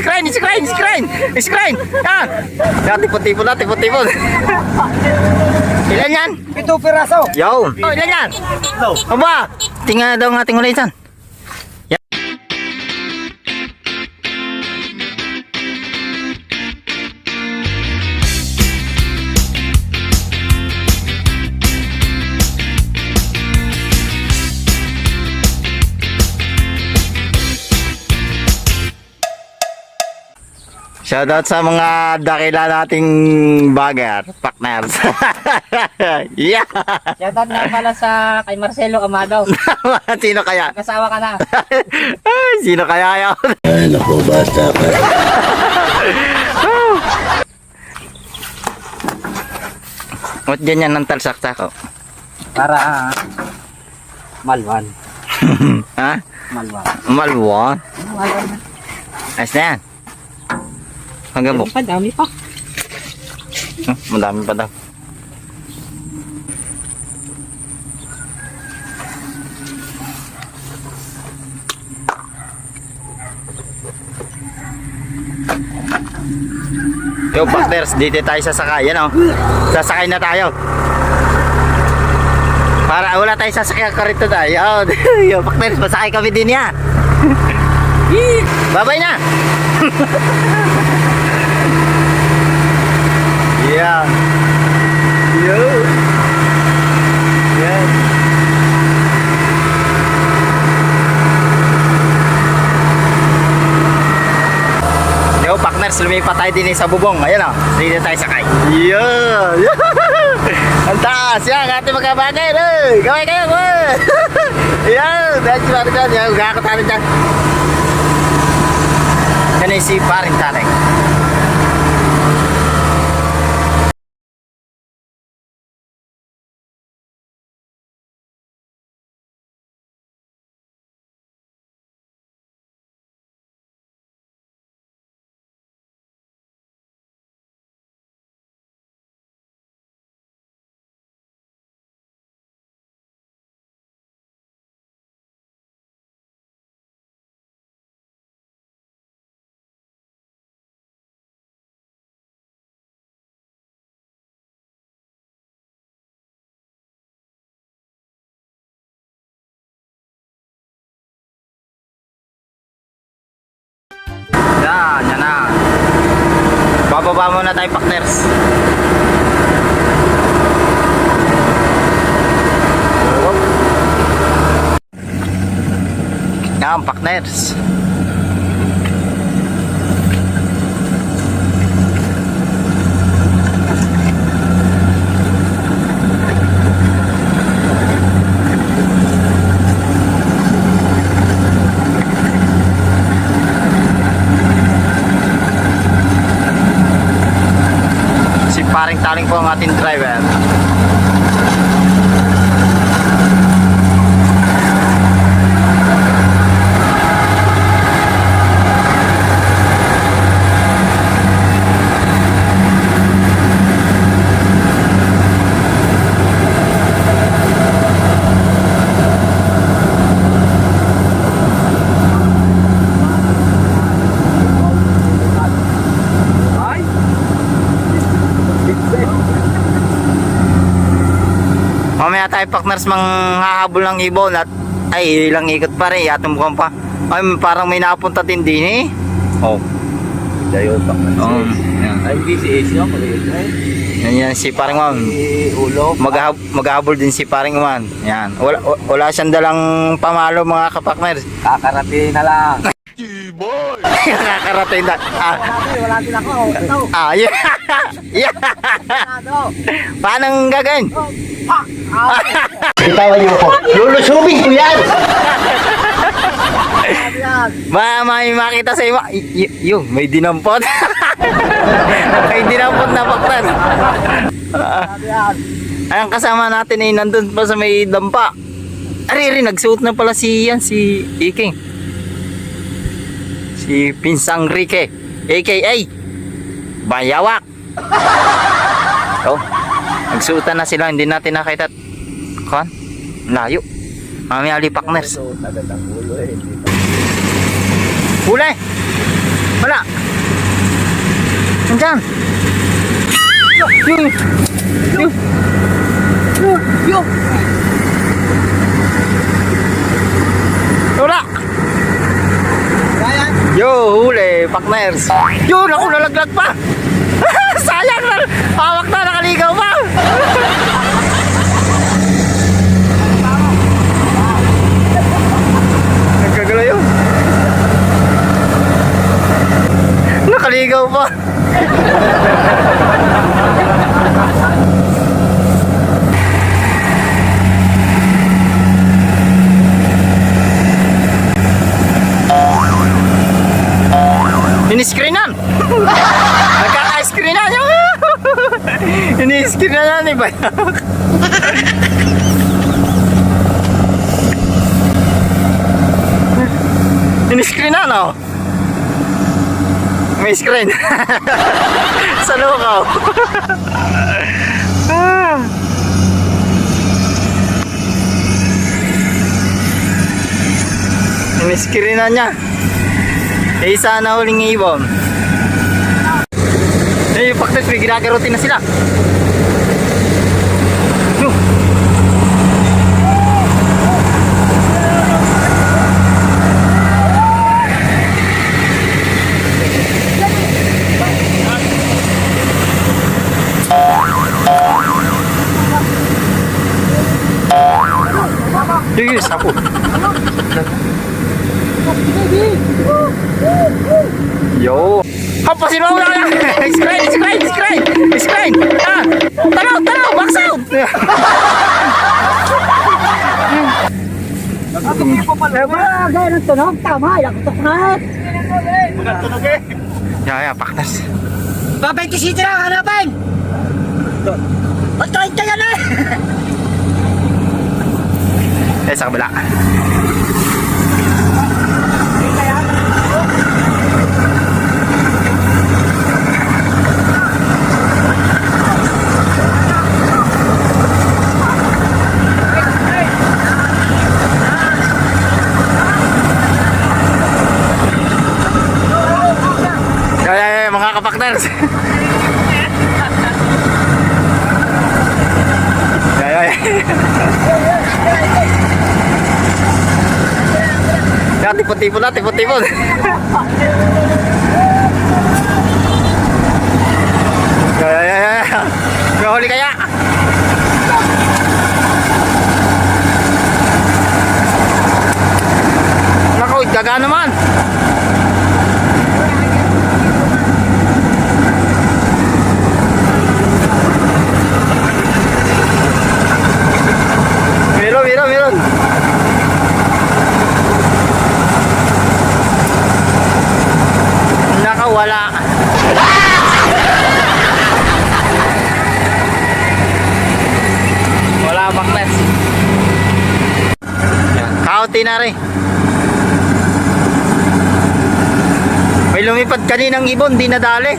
Screen. Yan. Yan, tipon-tipon na, tipon-tipon. Ilan yan? 7 piraso. Yo. Oh, ilan yan? Aba, tingnan daw ng ating ulit yan. Shoutout sa mga dakila nating bagger, partners. Yeah. Shoutout nga pala sa kay Marcelo Amado. Sino kaya? Kasawa ka na. Ay, sino kaya yan? Ay, naku, basta ka. Ba't ganyan ng talsak-sak ko? Para malwan. Ha? Malwan. Malwa? Malwan. Ayos na yan. Hanggang mo. Dami pa. Madami pa daw. Yo, partners, dito tayo sasakay. Yan o. Sasakay na tayo. Para wala tayo sasakay karito tayo. Yo, partners, masakay kami din yan. Babay na. Yeah. Yo. Yeah. Yo, partners, lumipat tayo din sa bubong. Ayan o, dito tayo sakay. Yeah. Ang taas. Yan, ating magkabagay. Gawin kayo. Yan, dahil si Paring dyan. Yan, gagakot tayo dyan. Yan ay si Paring Taneng. Yan na. Bababa muna tayo, partners. Yan, partners. Paring Taling po ang ating driver. Mamaya tayo, partners, manghahabol ng ibon at ay ilang ikot pa rin, yatong mukhang pa ay parang may napunta din din eh. Oh, Dayo, partners. yan. Ay, hindi si Ace yung Yan si Paring Man. Ulo. Maghahabol din si Paring Man. Yan, wala siyang dalang pamalo, mga kapakners. Kakarating na lang. Kakarating na. Wala din ako. Ito. Yeah. Yeah. Paano gagawin? Bitawan niyo ako. Lulusubin ko yan! May makita sa iyo. Yung, may dinampot. May dinampot na paktan. Ang kasama natin ay nandun pa sa may dampa. Ari, nagsuot na pala si Iking. Si Pinsang Rike, aka Bayawak. Oh, nagsuotan na sila, hindi natin nakita. Kan? Layo. Mamaya ali, partners. Huli. Wala. dyan. Wala. Yo, huli, partners. Yun, ako nalaglag pa. Sayang na, hawak na, nakaligaw pa. Nagkagala yun. Nakaligaw pa. Ini-screenan! Nagkaka-screenan yun! Ini-screenan ni Bayak. Ini-screenan oh! May screen! Sa lukaw! Ini-screenan niya! Isa na huling ibon. Eh, yung paktas, may ginagarotin na sila. Yes, ako. Yo. Hampasin mo na. Screen. Ah. Tanaw, box out. Gaya ng tunog, tama, yakutok na. Tunog eh. Ya, paktas. Babay si Tira, hanapin! Pagkain ka yan eh! Sa kabila. Mga kapakners. Ya, tipon-tipon na, tipon-tipon. Mahuli kaya. Naku, gaga naman. Meron. Nakawala. Wala baklas. Kaunti na rin. May lumipad kaninang ibon, di nadali.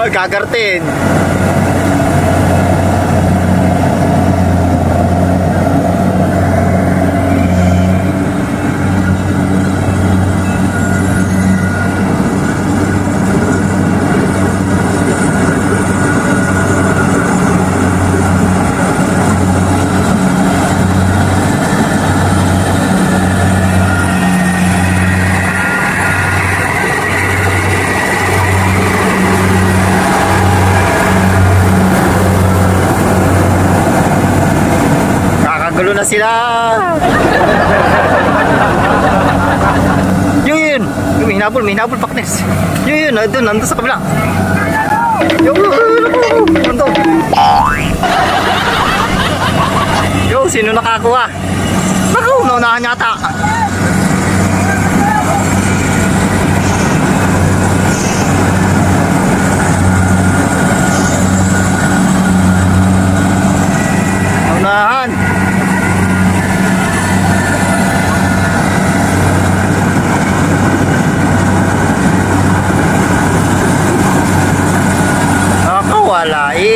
Gagartin. Gulo na sila. Yun. May hinabol paknes. Yun, nandun sa kabila. Yo, sino nakakuha? Naku, naunahan yata.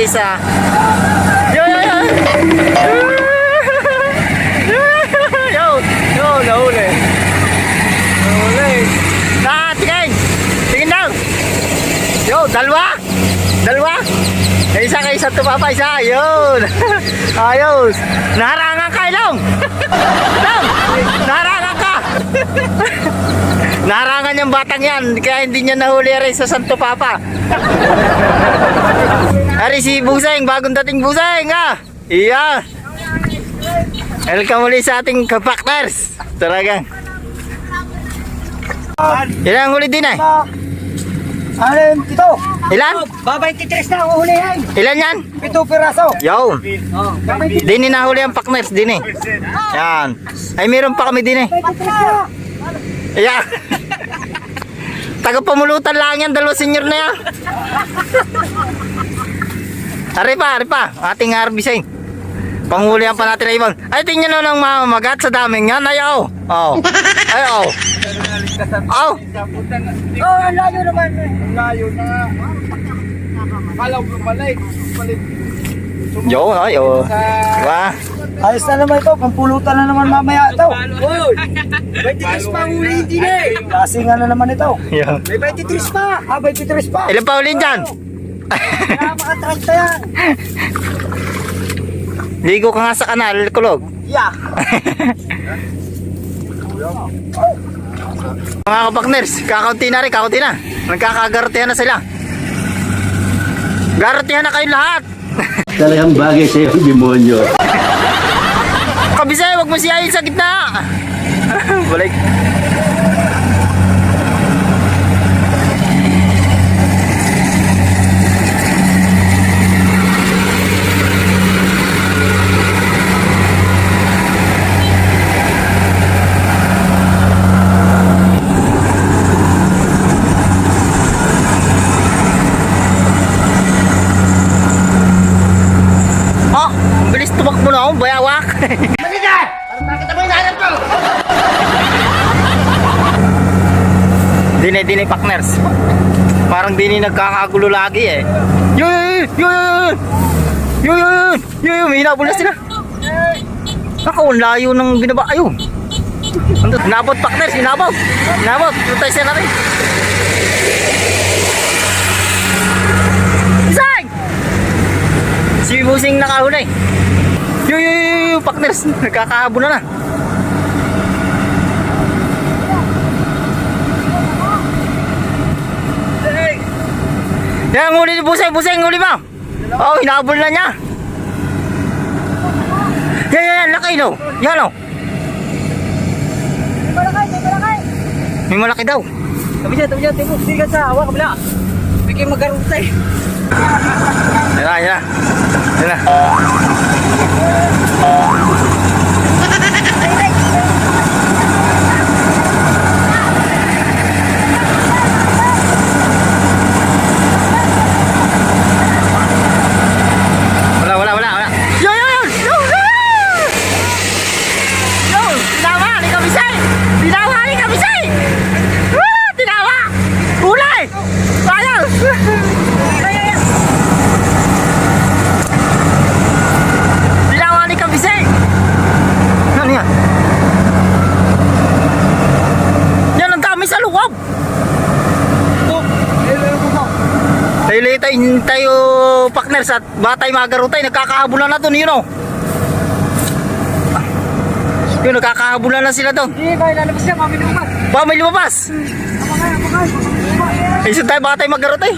isa. Yo, yo, yo. Yo, yo, nahuli. Nahuli. Tingin. Tingin daw. Yo, dalawa. Dalawa. Isa kay isa tumapa, isa. Yun. Ayos. Naharangan ka, Ilong. Ilong. Naharangan ka. Naharangan yung batang yan. Kaya hindi niya nahuli rin sa Santo Papa. Ari si Buseng. Bagong dating Buseng, ha. Iya. Welcome ulit sa ating kapakners. Talagang. Ilang huli din eh? Ano ito? Ilan? Babay titris na ang uhulihin. Ilan yan? 7 piraso. Yo. Babay titris Dini nahuli ang pakners, dini. Yan. Ay meron pa kami dini. na. Ayan. Taga-pamulutan lang yan, dalawa senior na yan. Ari pa. Ating arbisay. Panghulihan pa natin na ibon. Ay, tingnan nyo ng mamamagat sa daming yan. Ayaw. Oh. Ayaw. Oh. Oh, ang layo naman. Layo na. Kalaw ko balik. Yo, ayo. Diba? Ayos na naman ito. Pampulutan na naman mamaya ito. Uy! May titris pa ang ulihin din eh. Kasi nga na naman ito. Yo. May titris pa. May titris pa. Ilan pa ulin dyan? Kaya makatranta yan. Ligo ka nga sa kanal, kulog. Yeah. Mga kapakners, kakaunti na rin, kakaunti na. Nagkakagartihan na sila. Gartihan na kayo lahat. Talagang bagay sa'yo, demonyo. Kabisay, wag mo siyahin sa gitna. Balik. Oh, bilis tumakbo na ako, bayawak. Dini partners. Parang dini nagkakagulo lagi eh. Yun, may hinabol na sila. Nako, layo ng binaba. Ayun. Hinabot partners, hinabot. Tutay siya natin. Isang! Si Busing nakahuli. Yun, partners. Nagkakahabol na. Yan, huli ni Buseng, huli mo. Oh, hinabol na niya. Yan, laki no. Yan o. May malaki daw. Tabi dyan. Tibok. Sigat sa hawa kabila. Bigay magarutay. Yan na. Wala. Yun! Tinawa ni Kabisay! Tinawa! Ulay! Sayang! Tinawa ni Kabisay! Ano yan? Yan ang dami sa loob! Tayo partners at batay magarutay, nagkakahabulan na doon, yun o. Yun, nagkakahabulan na sila doon. Hindi, kaya lalabas siya. Lumabas. Ba, may lumabas. Isa tayo batay magarutay.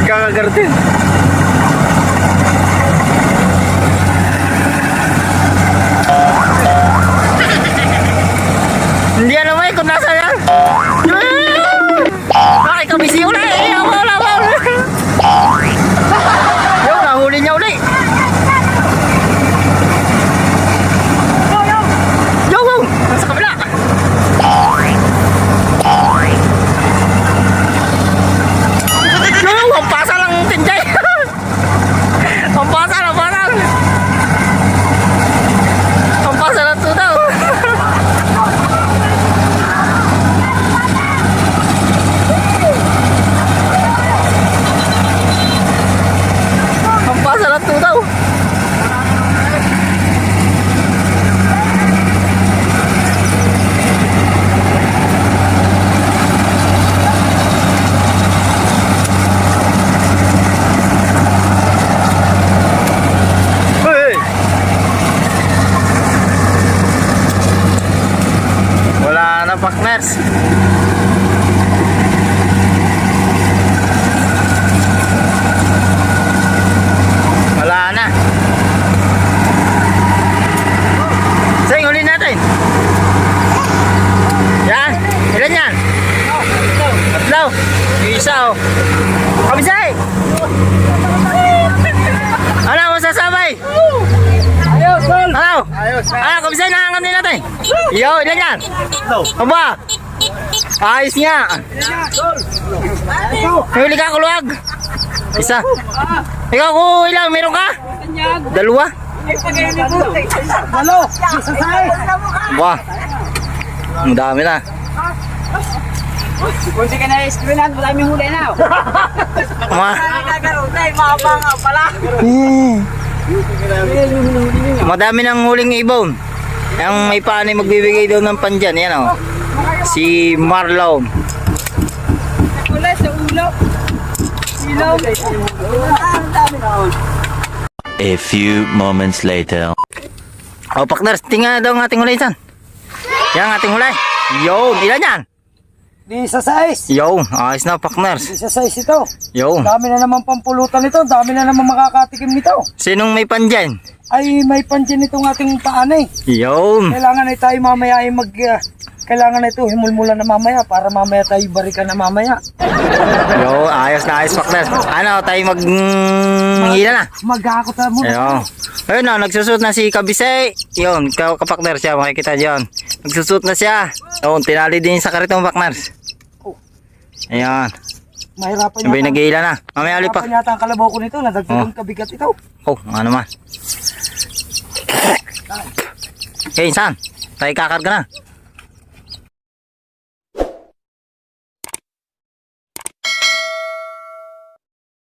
Kakagarating. partners. Wala na. Sing, huli natin. Yan. Ilan yan? Tatlo. Yung isa oh. Kabisay! Ano, masasabay? Ayos, Sol! Ano? Kabisay, nangangan din natin. Yo, ilan yan? Aba? Ayos nga. May huli ka, kuluwag. Isa. Ikaw, ilang meron ka? Dalawa. Halo! Isa size! Ba? Ang dami na. Kung di ka na-escrinan, maraming huli na. Madami ng huling ibon. Ang may paanay magbibigay daw ng pandyan. Yan o. Si Marlon. Ulit sa ulo. Ilaw. Ang dami na. A few moments later. O, partners, tingnan daw ang ating hulay san. Yan ang ating hulay. Yo, ilan yan? Di sa size. Yo, ayos na partners. Di sa size ito. Yo. Dami na naman pampulutan nito. Dami na naman makakatikim nito. Sinong may pandyan? Ay, may pansin itong ating paanay. Yo. Kailangan ay tayo mamaya ay kailangan na ito himulmulan na mamaya para mamaya tayo barikan na mamaya. Yo, ayos na ayos partners. Ano, tayo hila na. Maghahakot na muna. Ayun. Ayun na, nagsusot na si Kabisay. Yun, kapakner siya, makikita dyan. Nagsusot na siya. Yun, tinali din sa karitong partners. Ayun. Mahirapan Sabay nag-iila na. Mamaya ulit pa. Mahirapan yata ang kalabaw ko nito. Nadagdagang kabigat ito. Oh, ano naman. Okay, saan? Tayo kakarga na.